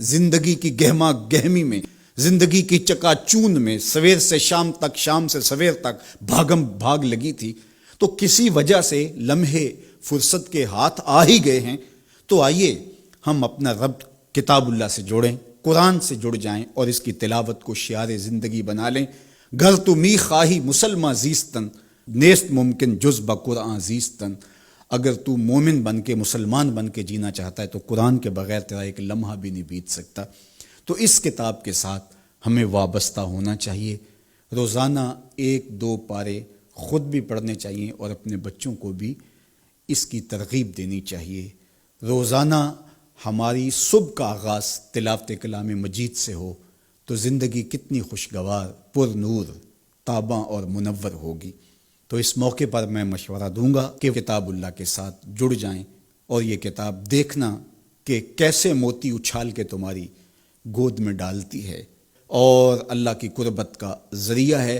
زندگی کی گہما گہمی میں، زندگی کی چکا چوند میں سویر سے شام تک، شام سے سویر تک بھاگم بھاگ لگی تھی، تو کسی وجہ سے لمحے فرصت کے ہاتھ آ ہی گئے ہیں، تو آئیے ہم اپنا رب کتاب اللہ سے جوڑیں، قرآن سے جڑ جائیں اور اس کی تلاوت کو شعار زندگی بنا لیں۔ گر تو می خواہی مسلمہ زیستن، نیست ممکن جز بقرآن زیستن۔ اگر تو مومن بن کے، مسلمان بن کے جینا چاہتا ہے تو قرآن کے بغیر تیرا ایک لمحہ بھی نہیں بیت سکتا۔ تو اس کتاب کے ساتھ ہمیں وابستہ ہونا چاہیے، روزانہ 1-2 پارے خود بھی پڑھنے چاہیے اور اپنے بچوں کو بھی اس کی ترغیب دینی چاہیے۔ روزانہ ہماری صبح کا آغاز تلاوت کلام مجید سے ہو تو زندگی کتنی خوشگوار، پر نور، تاباں اور منور ہوگی۔ تو اس موقع پر میں مشورہ دوں گا کہ کتاب اللہ کے ساتھ جڑ جائیں اور یہ کتاب دیکھنا کہ کیسے موتی اچھال کے تمہاری گود میں ڈالتی ہے اور اللہ کی قربت کا ذریعہ ہے،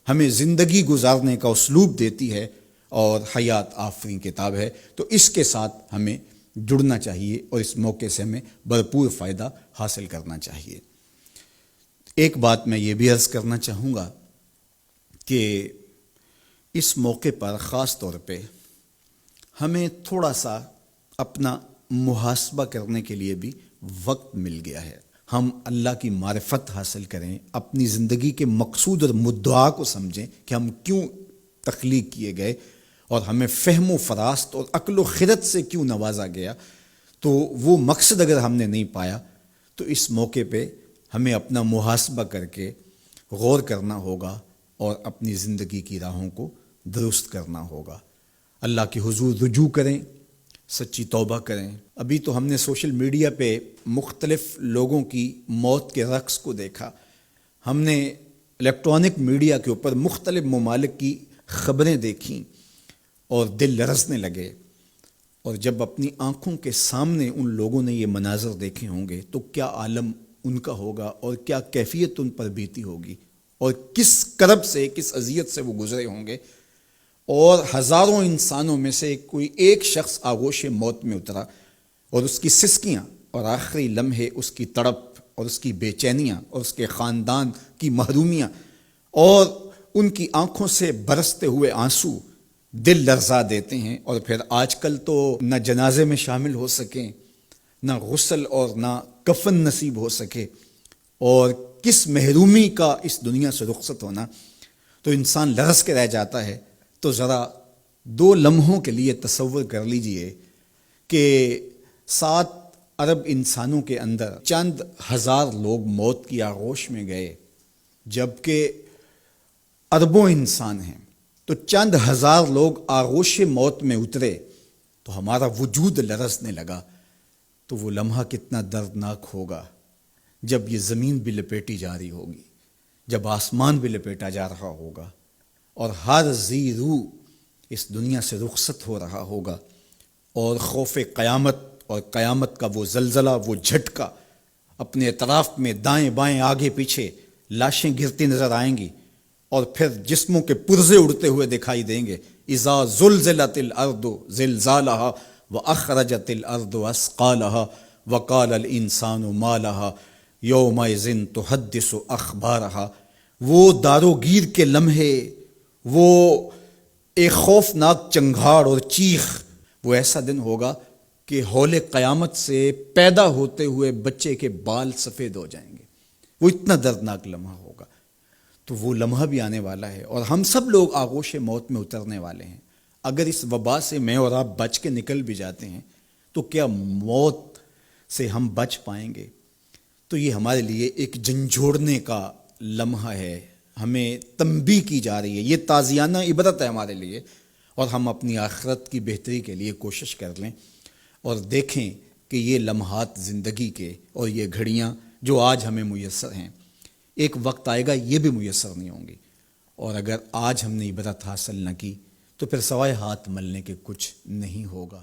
ہمیں زندگی گزارنے کا اسلوب دیتی ہے اور حیات آفریں کتاب ہے۔ تو اس کے ساتھ ہمیں جڑنا چاہیے اور اس موقع سے ہمیں بھرپور فائدہ حاصل کرنا چاہیے۔ ایک بات میں یہ بھی عرض کرنا چاہوں گا کہ اس موقع پر خاص طور پہ ہمیں تھوڑا سا اپنا محاسبہ کرنے کے لیے بھی وقت مل گیا ہے۔ ہم اللہ کی معرفت حاصل کریں، اپنی زندگی کے مقصود اور مدعا کو سمجھیں کہ ہم کیوں تخلیق کیے گئے اور ہمیں فہم و فراست اور عقل و خرد سے کیوں نوازا گیا۔ تو وہ مقصد اگر ہم نے نہیں پایا تو اس موقع پہ ہمیں اپنا محاسبہ کر کے غور کرنا ہوگا اور اپنی زندگی کی راہوں کو درست کرنا ہوگا۔ اللہ کے حضور رجوع کریں، سچی توبہ کریں۔ ابھی تو ہم نے سوشل میڈیا پہ مختلف لوگوں کی موت کے رقص کو دیکھا، ہم نے الیکٹرانک میڈیا کے اوپر مختلف ممالک کی خبریں دیکھیں اور دل لرزنے لگے، اور جب اپنی آنکھوں کے سامنے ان لوگوں نے یہ مناظر دیکھے ہوں گے تو کیا عالم ان کا ہوگا اور کیا کیفیت ان پر بیتی ہوگی اور کس کرب سے، کس اذیت سے وہ گزرے ہوں گے۔ اور ہزاروں انسانوں میں سے کوئی ایک شخص آغوش موت میں اترا اور اس کی سسکیاں اور آخری لمحے اس کی تڑپ اور اس کی بے چینیاں اور اس کے خاندان کی محرومیاں اور ان کی آنکھوں سے برستے ہوئے آنسو دل لرزا دیتے ہیں۔ اور پھر آج کل تو نہ جنازے میں شامل ہو سکیں، نہ غسل اور نہ کفن نصیب ہو سکے، اور کس محرومی کا اس دنیا سے رخصت ہونا، تو انسان لرز کے رہ جاتا ہے۔ تو ذرا 2 لمحوں کے لیے تصور کر لیجئے کہ 7 ارب انسانوں کے اندر چند ہزار لوگ موت کی آغوش میں گئے، جبکہ اربوں انسان ہیں، تو چند ہزار لوگ آغوش موت میں اترے تو ہمارا وجود لرزنے لگا۔ تو وہ لمحہ کتنا دردناک ہوگا جب یہ زمین بھی لپیٹی جا رہی ہوگی، جب آسمان بھی لپیٹا جا رہا ہوگا اور ہر ذی روح اس دنیا سے رخصت ہو رہا ہوگا، اور خوف قیامت اور قیامت کا وہ زلزلہ، وہ جھٹکا، اپنے اطراف میں دائیں بائیں آگے پیچھے لاشیں گرتی نظر آئیں گی، اور پھر جسموں کے پرزے اڑتے ہوئے دکھائی دیں گے۔ اذا زلزلت الارض زلزالها واخرجت الارض اثقالها وقال الانسان ما لها یومئذ تحدث اخبارها۔ وہ داروگیر کے لمحے، وہ ایک خوفناک چنگھاڑ اور چیخ، وہ ایسا دن ہوگا کہ ہول قیامت سے پیدا ہوتے ہوئے بچے کے بال سفید ہو جائیں گے۔ وہ اتنا دردناک لمحہ ہوگا۔ تو وہ لمحہ بھی آنے والا ہے اور ہم سب لوگ آغوش موت میں اترنے والے ہیں۔ اگر اس وبا سے میں اور آپ بچ کے نکل بھی جاتے ہیں تو کیا موت سے ہم بچ پائیں گے؟ تو یہ ہمارے لیے ایک جھنجھوڑنے کا لمحہ ہے، ہمیں تنبیہ کی جا رہی ہے، یہ تازیانہ عبرت ہے ہمارے لیے، اور ہم اپنی آخرت کی بہتری کے لیے کوشش کر لیں اور دیکھیں کہ یہ لمحات زندگی کے اور یہ گھڑیاں جو آج ہمیں میسر ہیں، ایک وقت آئے گا یہ بھی میسر نہیں ہوں گی، اور اگر آج ہم نے عبرت حاصل نہ کی تو پھر سوائے ہاتھ ملنے کے کچھ نہیں ہوگا۔